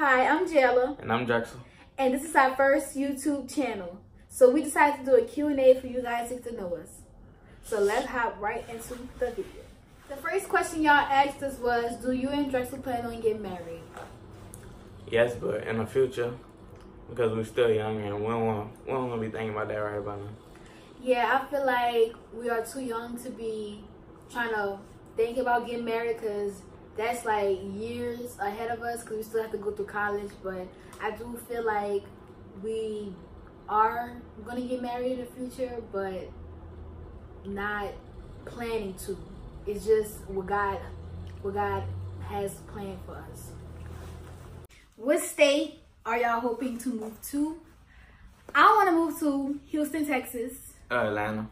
Hi, I'm Jayla. And I'm Drexel. And this is our first YouTube channel. So we decided to do a Q&A for you guys to get to know us. So let's hop right into the video. The first question y'all asked us was, do you and Drexel plan on getting married? Yes, but in the future, because we're still young and we don't want to be thinking about that right about now. Yeah, I feel like we are too young to be trying to think about getting married, because that's like years ahead of us, because we still have to go through college. But I do feel like we are going to get married in the future, but not planning to. It's just what God has planned for us. What state are y'all hoping to move to? I want to move to Houston, Texas. Atlanta.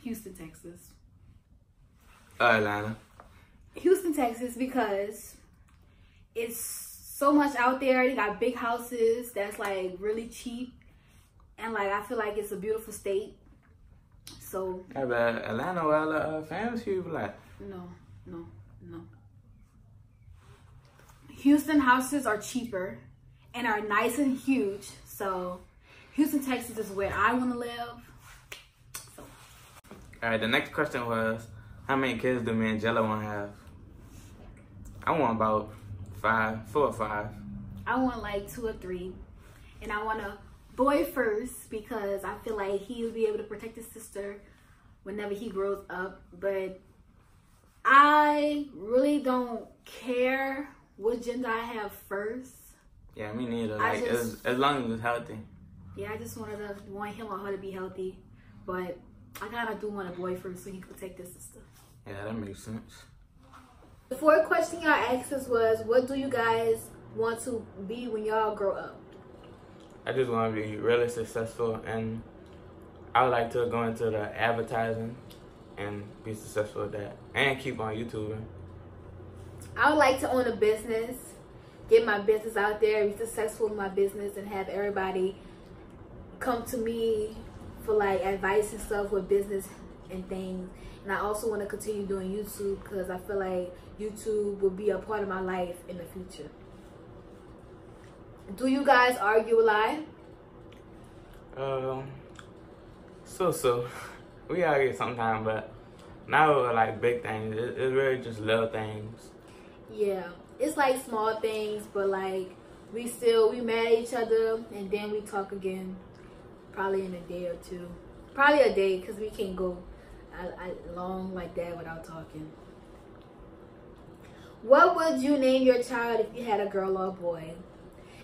Houston, Texas. Atlanta. Houston, Texas, because it's so much out there. You got big houses that's like really cheap, and like I feel like it's a beautiful state. So Yeah, but Atlanta, where all the famous people at? no. Houston houses are cheaper and are nice and huge. So Houston, Texas is where I want to live. So. All right, the next question was, how many kids do me and Jella want to have? I want about 4 or 5. I want like 2 or 3. And I want a boy first, because I feel like he'll be able to protect his sister whenever he grows up. But I really don't care what gender I have first. Yeah, me neither. Like, as long as it's healthy. Yeah, I just want him or her to be healthy. But I kind of do want a boy first so he can protect his sister. Yeah, that makes sense. The fourth question y'all asked us was, what do you guys want to be when y'all grow up? I just want to be really successful, and I would like to go into the advertising and be successful at that, and keep on YouTubing. I would like to own a business, get my business out there, be successful in my business, and have everybody come to me for like advice and stuff with business and things. And I also want to continue doing YouTube, because I feel like YouTube will be a part of my life in the future. Do you guys argue a lot? So. We argue sometimes, but not over like big things. It's really just little things. Yeah, it's like small things, but like we mad at each other, and then we talk again, probably in a day or two. Probably a day, because we can't go long like that without talking. What would you name your child if you had a girl or a boy?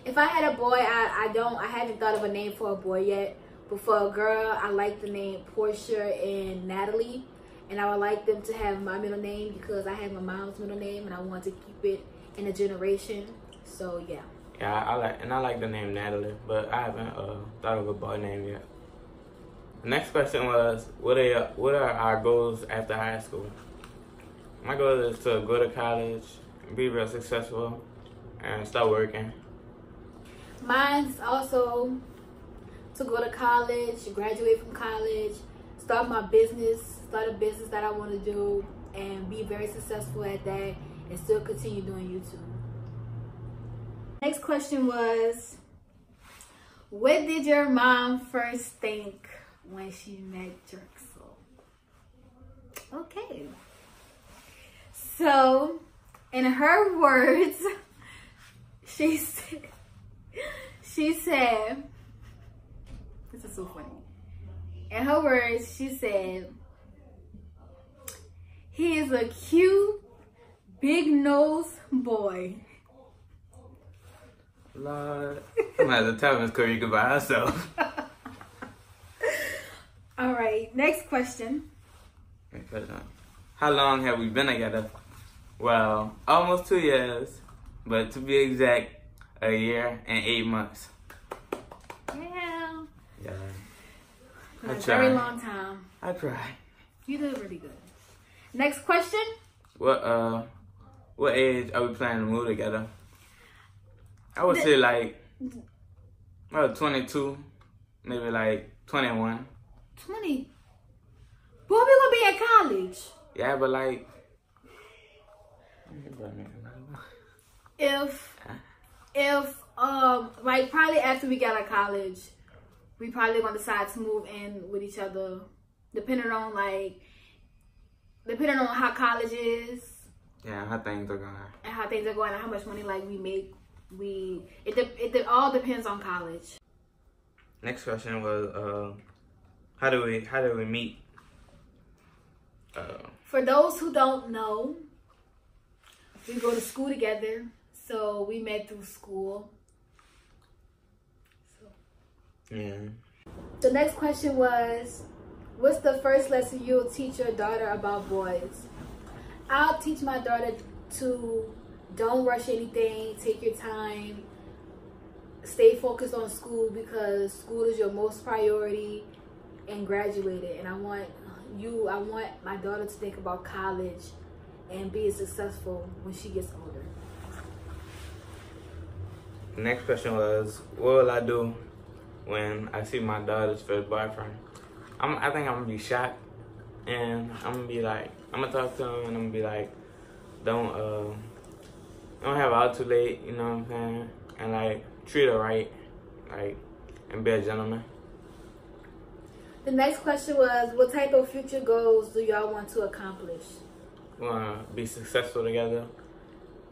If I had a boy, I haven't thought of a name for a boy yet. But for a girl, I like the name Portia and Natalie. And I would like them to have my middle name, because I have my mom's middle name and I want to keep it in a generation. So yeah. Yeah, I like the name Natalie, but I haven't thought of a boy name yet. The next question was, what are our goals after high school? My goal is to go to college, be real successful, and start working. Mine's also to go to college, graduate from college, start a business that I want to do, and be very successful at that, and still continue doing YouTube. Next question was, what did your mom first think when she met Drexel? Okay. So, in her words, she said, this is so funny. In her words, she said, he is a cute, big-nosed boy. Lord, I'm gonna have to tell Miss Karika by herself. All right, next question. How long have we been together? Well, almost 2 years, but to be exact, 1 year and 8 months. Yeah. Yeah. A very long time. I tried. You did really good. Next question. What age are we planning to move together? I would say like 22, maybe like 21. 20? Boy, we gonna be at college. Yeah, but like Like probably after we get out of college, we probably gonna decide to move in with each other, depending on how college is. Yeah, how things are going. And how things are going, and how much money like we make. It all depends on college. Next question was, how do we meet? For those who don't know, we go to school together, so we met through school. Yeah. The next question was, what's the first lesson you'll teach your daughter about boys? I'll teach my daughter to don't rush anything, take your time, stay focused on school because school is your most priority, and graduate it. And I want my daughter to think about college and being successful when she gets older. The next question was, what will I do when I see my daughter's first boyfriend? I think I'm gonna be shocked, and I'm gonna talk to him, and I'm gonna be like, don't have out too late, you know what I'm saying? And like treat her right, like, and be a gentleman. The next question was, what type of future goals do y'all want to accomplish? We wanna be successful together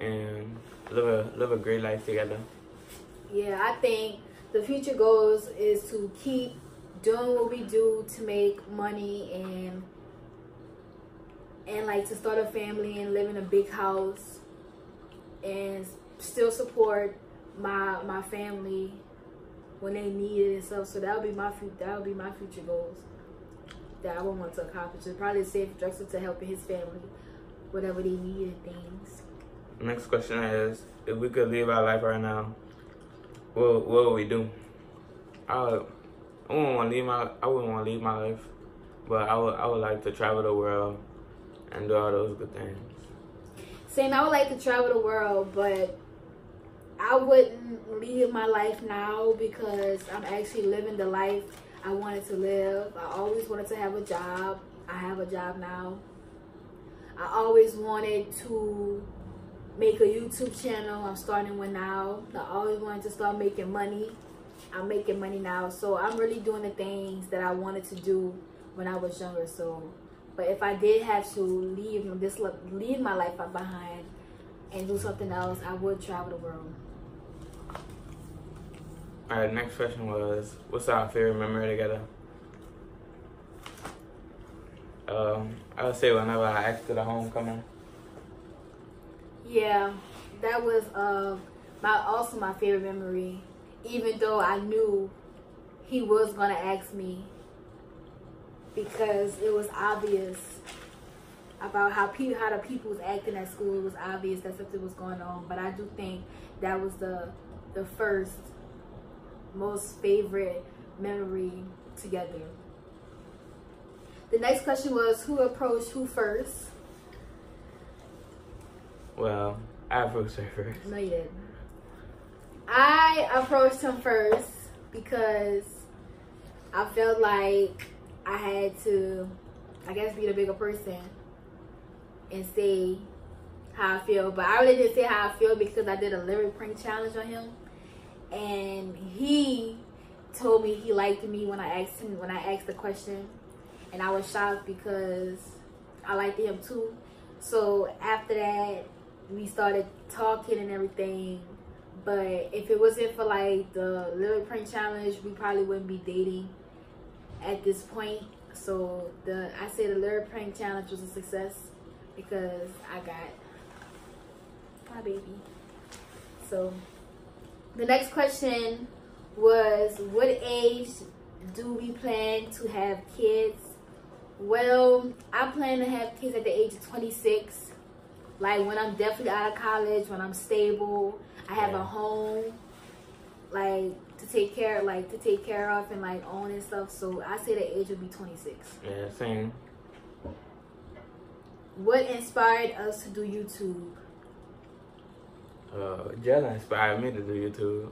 and live a great life together. Yeah, I think the future goals is to keep doing what we do to make money and like to start a family and live in a big house and still support my family when they need it and stuff. So that would be my future goals that I would want to accomplish. It's probably save Drexel to helping his family, whatever they need and things. Next question is, if we could live our life right now, what would we do? I wouldn't want to leave my life, but I would like to travel the world and do all those good things. Same, I would like to travel the world, but I wouldn't leave my life now because I'm actually living the life I wanted to live. I always wanted to have a job. I have a job now. I always wanted to make a YouTube channel. I'm starting one now. I always wanted to start making money. I'm making money now. So I'm really doing the things that I wanted to do when I was younger. So, but if I did have to leave my life behind and do something else, I would travel the world. Alright, next question was, what's our favorite memory together? I would say whenever I asked to the homecoming. Yeah, that was also my favorite memory. Even though I knew he was gonna ask me, because it was obvious about how the people was acting at school. It was obvious that something was going on. But I do think that was the first most favorite memory together. The next question was, who approached who first? Well, I approached her first. No, you didn't. I approached him first because I felt like I had to, I guess, be the bigger person and say how I feel. But I really didn't say how I feel because I did a lyric prank challenge on him. And he told me he liked me when I asked the question. And I was shocked because I liked him too. So after that, we started talking and everything. But if it wasn't for like the lyric prank challenge, we probably wouldn't be dating at this point. So I say the lyric prank challenge was a success because I got my baby. So the next question was, what age do we plan to have kids? Well, I plan to have kids at the age of 26. Like when I'm definitely out of college, when I'm stable, I have a home, like to take care of and like own and stuff. So I say the age would be 26. Yeah, same. What inspired us to do YouTube? Jella inspired me to do YouTube.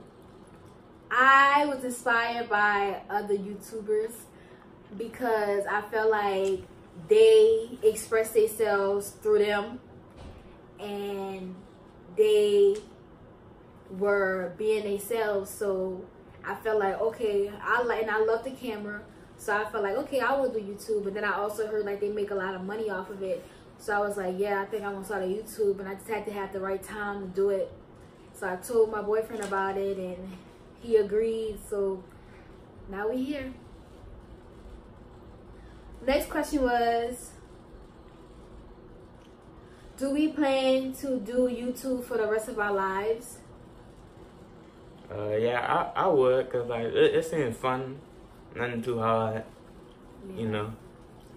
I was inspired by other YouTubers because I felt like they express themselves through them, and they were being themselves. So I felt like, okay, I love the camera. So I felt like, okay, I will do YouTube. But then I also heard like they make a lot of money off of it. So I was like, yeah, I think I'm gonna start a YouTube. And I just had to have the right time to do it. So I told my boyfriend about it and he agreed. So now we here. Next question was, do we plan to do YouTube for the rest of our lives? Yeah, I would, cause like it seems fun, nothing too hard, Yeah. you know.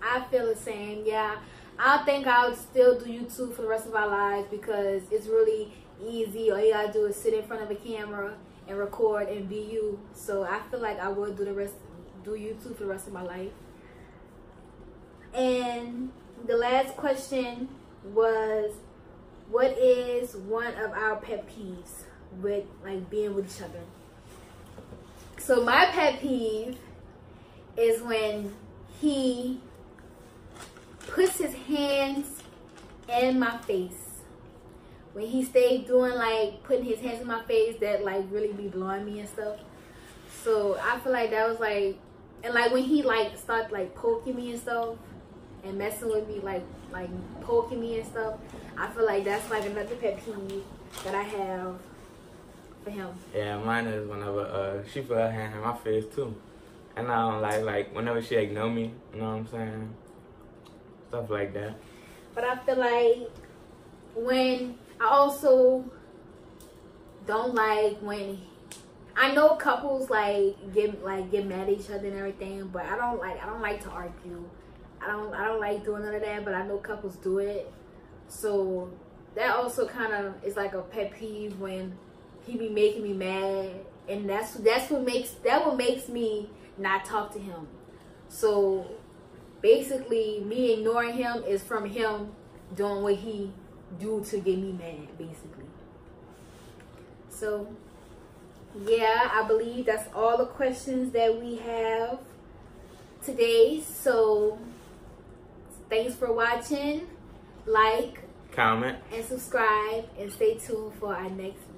I feel the same. Yeah, I think I would still do YouTube for the rest of our lives because it's really easy. All you gotta do is sit in front of a camera and record and be you. So I feel like I would do YouTube for the rest of my life. And the last question was, what is one of our pet peeves with like being with each other? So my pet peeve is when he puts his hands in my face. When he stayed doing like putting his hands in my face, that like really be blowing me and stuff. So I feel like that was like, and like when he like started like poking me and stuff and messing with me, like poking me and stuff, I feel like that's like another pet peeve that I have for him. Yeah, mine is whenever she put her hand in my face too, and I don't like whenever she ignore me. You know what I'm saying? Stuff like that. But I feel like when I also don't like when I know couples like get mad at each other and everything, but I don't like to argue. I don't like doing none of that, but I know couples do it. So that also kind of is like a pet peeve when he be making me mad, and that's what makes me not talk to him. So basically, me ignoring him is from him doing what he do to get me mad, basically. So yeah, I believe that's all the questions that we have today. So thanks for watching. Like, comment, and subscribe, and stay tuned for our next video.